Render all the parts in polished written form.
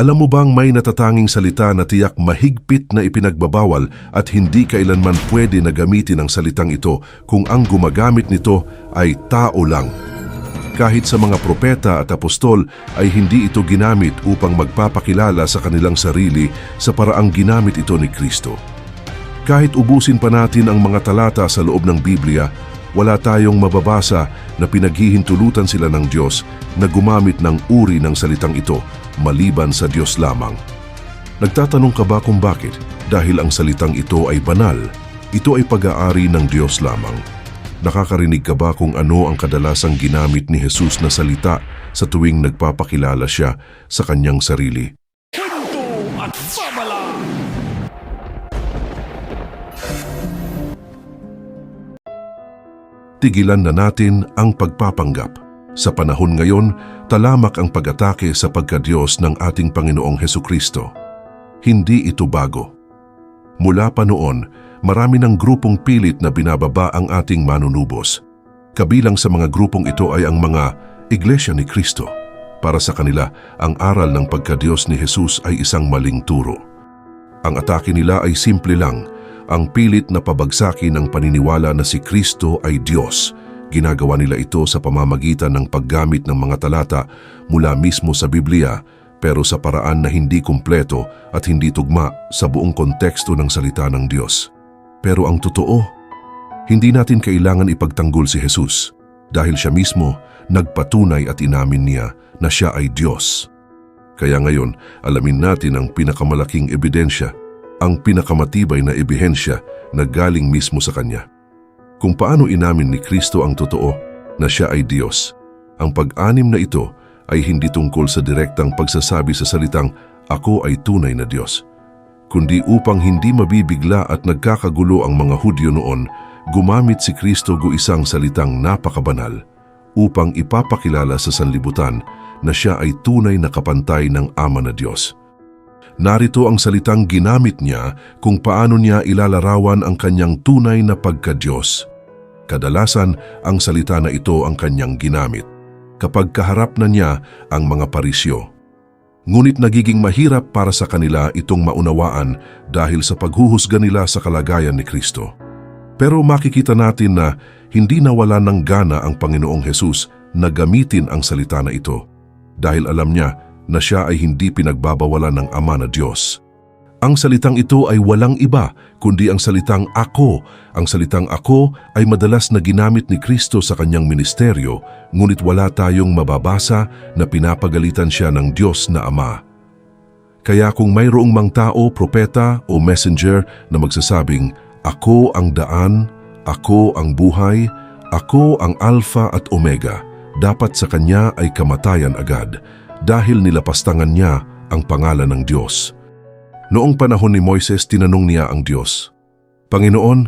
Alam mo bang may natatanging salita na tiyak mahigpit na ipinagbabawal at hindi kailanman pwede na gamitin ang salitang ito kung ang gumagamit nito ay tao lang. Kahit sa mga propeta at apostol ay hindi ito ginamit upang magpapakilala sa kanilang sarili sa paraang ginamit ito ni Kristo. Kahit ubusin pa natin ang mga talata sa loob ng Biblia, wala tayong mababasa na pinaghihintulutan sila ng Diyos na gumamit ng uri ng salitang ito maliban sa Diyos lamang. Nagtatanong ka ba kung bakit? Dahil ang salitang ito ay banal. Ito ay pag-aari ng Diyos lamang. Nakakarinig ka ba kung ano ang kadalasang ginamit ni Jesus na salita sa tuwing nagpapakilala siya sa kanyang sarili? Kwento at babala! Tigilan na natin ang pagpapanggap. Sa panahon ngayon, talamak ang pag-atake sa pagka-Diyos ng ating Panginoong Hesukristo. Hindi ito bago. Mula pa noon, marami ng grupong pilit na binababa ang ating manunubos. Kabilang sa mga grupong ito ay ang mga Iglesia ni Kristo. Para sa kanila, ang aral ng pagka-Diyos ni Jesus ay isang maling turo. Ang atake nila ay simple lang, ang pilit na pabagsakin ng paniniwala na si Kristo ay Diyos. Ginagawa nila ito sa pamamagitan ng paggamit ng mga talata mula mismo sa Biblia, pero sa paraan na hindi kumpleto at hindi tugma sa buong konteksto ng salita ng Diyos. Pero ang totoo, hindi natin kailangan ipagtanggol si Jesus dahil siya mismo nagpatunay at inamin niya na siya ay Diyos. Kaya ngayon, alamin natin ang pinakamalaking ebidensya, ang pinakamatibay na ebihensya na galing mismo sa Kanya. Kung paano inamin ni Kristo ang totoo na siya ay Diyos. Ang pag-anim na ito ay hindi tungkol sa direktang pagsasabi sa salitang, "Ako ay tunay na Diyos," kundi upang hindi mabibigla at nagkakagulo ang mga Hudyo noon, gumamit si Kristo ng isang salitang napakabanal upang ipapakilala sa sanlibutan na siya ay tunay na kapantay ng Ama na Diyos. Narito ang salitang ginamit niya kung paano niya ilalarawan ang kanyang tunay na pagka-Diyos. Kadalasan, ang salita na ito ang kanyang ginamit kapag kaharap na niya ang mga parisyo. Ngunit nagiging mahirap para sa kanila itong maunawaan dahil sa paghuhusga nila sa kalagayan ni Kristo. Pero makikita natin na hindi nawala ng gana ang Panginoong Hesus na gamitin ang salita na ito dahil alam niya na siya ay hindi pinagbabawalan ng Ama na Diyos. Ang salitang ito ay walang iba kundi ang salitang ako. Ang salitang ako ay madalas na ginamit ni Kristo sa kanyang ministeryo, ngunit wala tayong mababasa na pinapagalitan siya ng Diyos na Ama. Kaya kung mayroong mang tao, propeta o messenger na magsasabing, "Ako ang daan, ako ang buhay, ako ang Alpha at Omega," dapat sa kanya ay kamatayan agad dahil nilapastangan niya ang pangalan ng Diyos. Noong panahon ni Moises, tinanong niya ang Diyos, "Panginoon,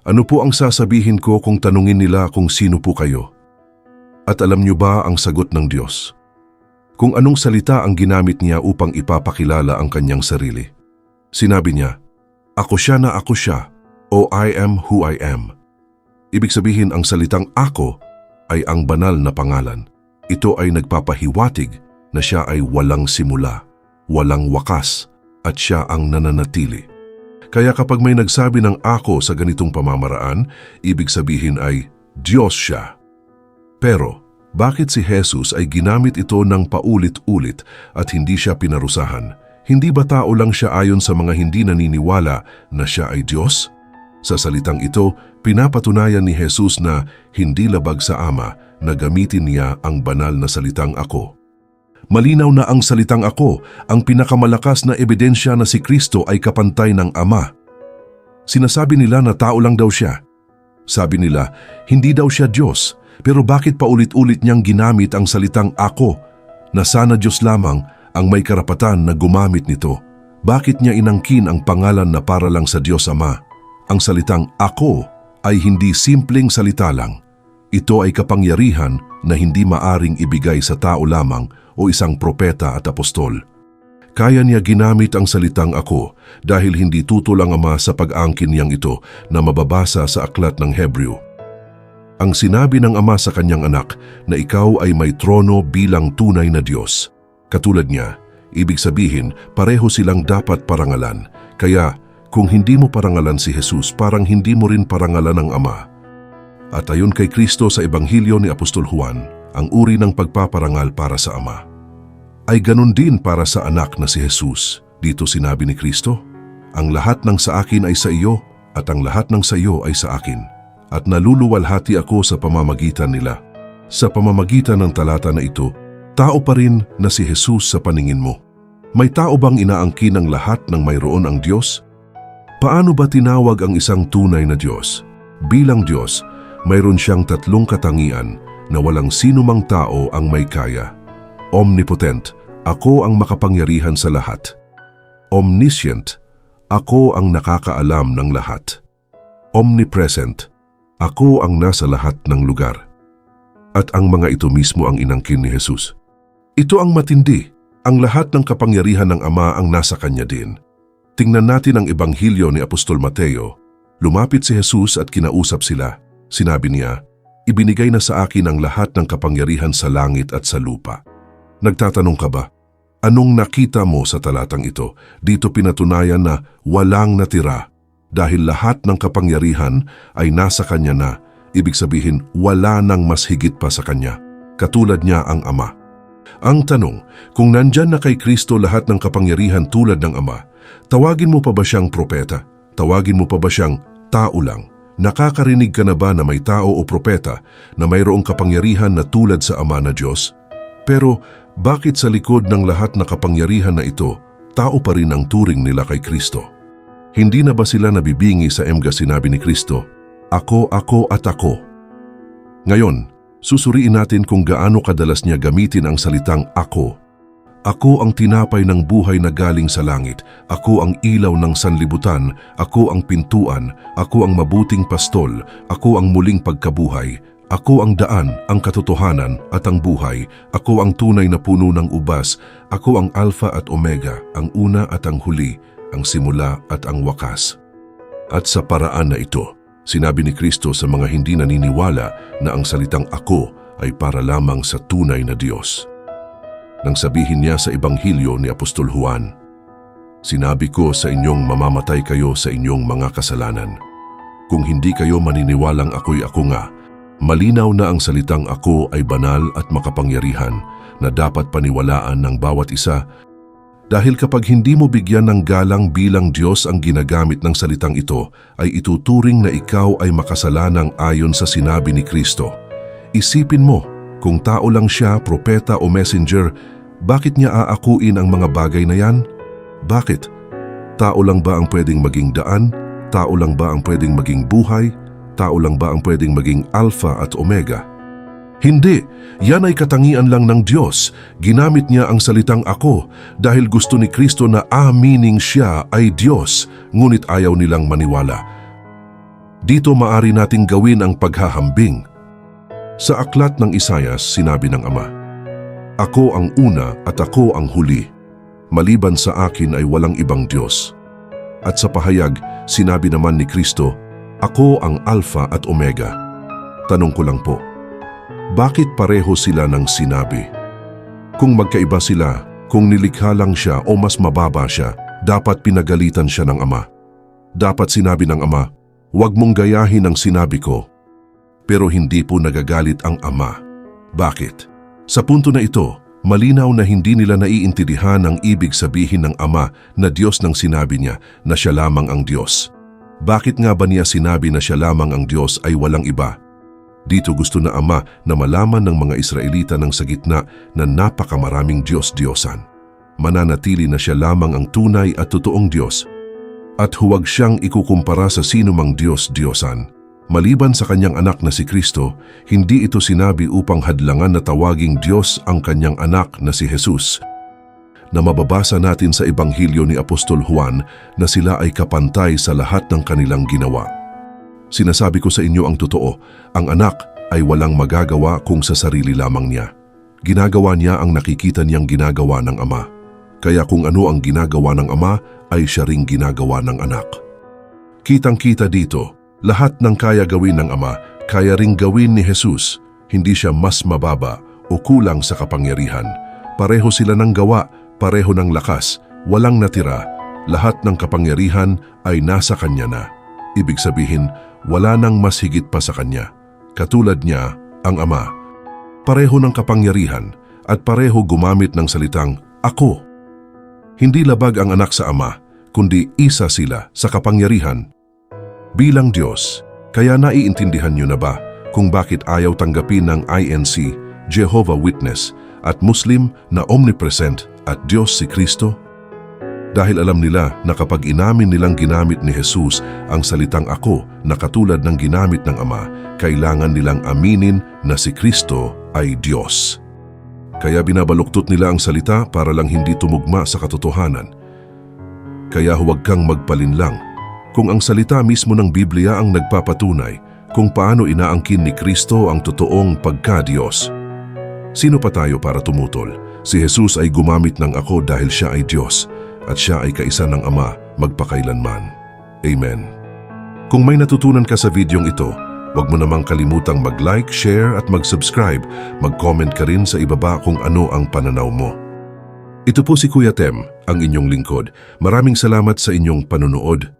ano po ang sasabihin ko kung tanungin nila kung sino po kayo?" At alam niyo ba ang sagot ng Diyos? Kung anong salita ang ginamit niya upang ipapakilala ang kanyang sarili. Sinabi niya, "Ako siya na ako siya," o "I am who I am." Ibig sabihin ang salitang ako ay ang banal na pangalan. Ito ay nagpapahiwatig na siya ay walang simula, walang wakas, at siya ang nananatili. Kaya kapag may nagsabi ng ako sa ganitong pamamaraan, ibig sabihin ay Diyos siya. Pero bakit si Jesus ay ginamit ito ng paulit-ulit at hindi siya pinarusahan? Hindi ba tao lang siya ayon sa mga hindi naniniwala na siya ay Diyos? Sa salitang ito, pinapatunayan ni Jesus na hindi labag sa Ama na gamitin niya ang banal na salitang ako. Malinaw na ang salitang ako, ang pinakamalakas na ebidensya na si Kristo ay kapantay ng Ama. Sinasabi nila na tao lang daw siya. Sabi nila, hindi daw siya Diyos, pero bakit paulit-ulit niyang ginamit ang salitang ako, na sana Diyos lamang ang may karapatan na gumamit nito? Bakit niya inangkin ang pangalan na para lang sa Diyos Ama? Ang salitang ako ay hindi simpleng salita lang. Ito ay kapangyarihan na hindi maaring ibigay sa tao lamang o isang propeta at apostol. Kaya niya ginamit ang salitang ako dahil hindi tutol ang Ama sa pag-angkin niyang ito na mababasa sa aklat ng Hebreo. Ang sinabi ng Ama sa kanyang anak na ikaw ay may trono bilang tunay na Diyos. Katulad niya, Ibig sabihin, pareho silang dapat parangalan. Kaya, kung hindi mo parangalan si Jesus, parang hindi mo rin parangalan ang Ama. At ayon kay Kristo sa Ebanghelyo ni Apostol Juan, ang uri ng pagpaparangal para sa Ama ay ganun din para sa anak na si Jesus. Dito sinabi ni Kristo, ang lahat ng sa akin ay sa iyo, at ang lahat ng sa iyo ay sa akin. At naluluwalhati ako sa pamamagitan nila. Sa pamamagitan ng talata na ito, tao pa rin na si Jesus sa paningin mo. May tao bang inaangkin ang lahat ng mayroon ang Diyos? Paano ba tinawag ang isang tunay na Diyos? Bilang Diyos, mayroon siyang tatlong katangian na walang sinumang tao ang may kaya. Omnipotent, ako ang makapangyarihan sa lahat. Omniscient, ako ang nakakaalam ng lahat. Omnipresent, ako ang nasa lahat ng lugar. At ang mga ito mismo ang inangkin ni Jesus. Ito ang matindi. Ang lahat ng kapangyarihan ng Ama ang nasa Kanya din. Tingnan natin ang Ebanghelyo ni Apostol Mateo. Lumapit si Jesus at kinausap sila. Sinabi niya, ibinigay na sa akin ang lahat ng kapangyarihan sa langit at sa lupa. Nagtatanong ka ba? Anong nakita mo sa talatang ito? Dito pinatunayan na walang natira dahil lahat ng kapangyarihan ay nasa Kanya na. Ibig sabihin, wala nang mas higit pa sa Kanya. Katulad niya ang Ama. Ang tanong, kung nandyan na kay Kristo lahat ng kapangyarihan tulad ng Ama, tawagin mo pa ba siyang propeta? Tawagin mo pa ba siyang tao lang? Nakakarinig ka na ba na may tao o propeta na mayroong kapangyarihan na tulad sa Ama na Diyos? Pero bakit sa likod ng lahat na kapangyarihan na ito, tao pa rin ang turing nila kay Kristo? Hindi na ba sila nabibingi sa sinabi ni Kristo, Ako, ako at ako? Ngayon, susuriin natin kung gaano kadalas niya gamitin ang salitang ako. Ako ang tinapay ng buhay na galing sa langit. Ako ang ilaw ng sanlibutan. Ako ang pintuan. Ako ang mabuting pastol. Ako ang muling pagkabuhay. Ako ang daan, ang katotohanan at ang buhay. Ako ang tunay na puno ng ubas. Ako ang Alpha at Omega, ang una at ang huli, ang simula at ang wakas. At sa paraan na ito, sinabi ni Kristo sa mga hindi naniniwala na ang salitang ako ay para lamang sa tunay na Diyos. Nang sabihin niya sa Ebanghelyo ni Apostol Juan, sinabi ko sa inyong mamamatay kayo sa inyong mga kasalanan. Kung hindi kayo maniniwalang ako'y ako nga, malinaw na ang salitang ako ay banal at makapangyarihan na dapat paniwalaan ng bawat isa. Dahil kapag hindi mo bigyan ng galang bilang Diyos ang ginagamit ng salitang ito, ay ituturing na ikaw ay makasalanang ayon sa sinabi ni Kristo. Isipin mo, kung tao lang siya, propeta o messenger, bakit niya aakuin ang mga bagay na yan? Bakit? Tao lang ba ang pwedeng maging daan? Tao lang ba ang pwedeng maging buhay? Tao lang ba ang pwedeng maging Alpha at Omega? Hindi, yan ay katangian lang ng Diyos. Ginamit niya ang salitang ako dahil gusto ni Kristo na amining siya ay Diyos, ngunit ayaw nilang maniwala. Dito maari nating gawin ang paghahambing. Sa aklat ng Isaias, sinabi ng Ama, Ako ang una at ako ang huli. Maliban sa akin ay walang ibang Diyos. At sa pahayag, sinabi naman ni Kristo, Ako ang Alpha at Omega. Tanong ko lang po, bakit pareho sila ng sinabi? Kung magkaiba sila, kung nilikha lang siya o mas mababa siya, dapat pinagalitan siya ng Ama. Dapat sinabi ng Ama, huwag mong gayahin ang sinabi ko. Pero hindi po nagagalit ang Ama. Bakit? Sa punto na ito, malinaw na hindi nila naiintindihan ang ibig sabihin ng Ama na Diyos nang sinabi niya na siya lamang ang Diyos. Bakit nga ba niya sinabi na siya lamang ang Diyos ay walang iba? Dito gusto na Ama na malaman ng mga Israelita ng sa gitna na napakamaraming Diyos-Diyosan. Mananatili na siya lamang ang tunay at totoong Diyos. At huwag siyang ikukumpara sa sinumang Diyos-Diyosan. Maliban sa kanyang anak na si Kristo, hindi ito sinabi upang hadlangan na tawaging Diyos ang kanyang anak na si Jesus. Na mababasa natin sa Ebanghelyo ni Apostol Juan na sila ay kapantay sa lahat ng kanilang ginawa. Sinasabi ko sa inyo ang totoo, ang anak ay walang magagawa kung sa sarili lamang niya. Ginagawa niya ang nakikita niyang ginagawa ng Ama. Kaya kung ano ang ginagawa ng Ama ay siya ring ginagawa ng anak. Kitang-kita dito, lahat ng kaya gawin ng Ama, kaya ring gawin ni Jesus. Hindi siya mas mababa o kulang sa kapangyarihan. Pareho sila ng gawa, pareho ng lakas, walang natira, lahat ng kapangyarihan ay nasa Kanya na. Ibig sabihin, wala nang mas higit pa sa Kanya. Katulad niya, ang Ama. Pareho ng kapangyarihan at pareho gumamit ng salitang Ako. Hindi labag ang anak sa Ama, kundi isa sila sa kapangyarihan. Bilang Diyos, kaya naiintindihan niyo na ba kung bakit ayaw tanggapin ng INC, Jehovah Witness at Muslim na omnipresent at Diyos si Kristo? Dahil alam nila na kapag inamin nilang ginamit ni Jesus ang salitang Ako na katulad ng ginamit ng Ama, kailangan nilang aminin na si Kristo ay Diyos. Kaya binabaluktot nila ang salita para lang hindi tumugma sa katotohanan. Kaya huwag kang magpalinlang kung ang salita mismo ng Biblia ang nagpapatunay kung paano inaangkin ni Kristo ang totoong pagka-Diyos. Sino pa tayo para tumutol? Si Jesus ay gumamit ng Ako dahil siya ay Diyos at siya ay kaisa ng Ama magpakailanman. Amen. Kung may natutunan ka sa videong ito, huwag mo namang kalimutang mag-like, share at mag-subscribe. Mag-comment ka rin sa ibaba kung ano ang pananaw mo. Ito po si Kuya Tem, ang inyong lingkod. Maraming salamat sa inyong panonood.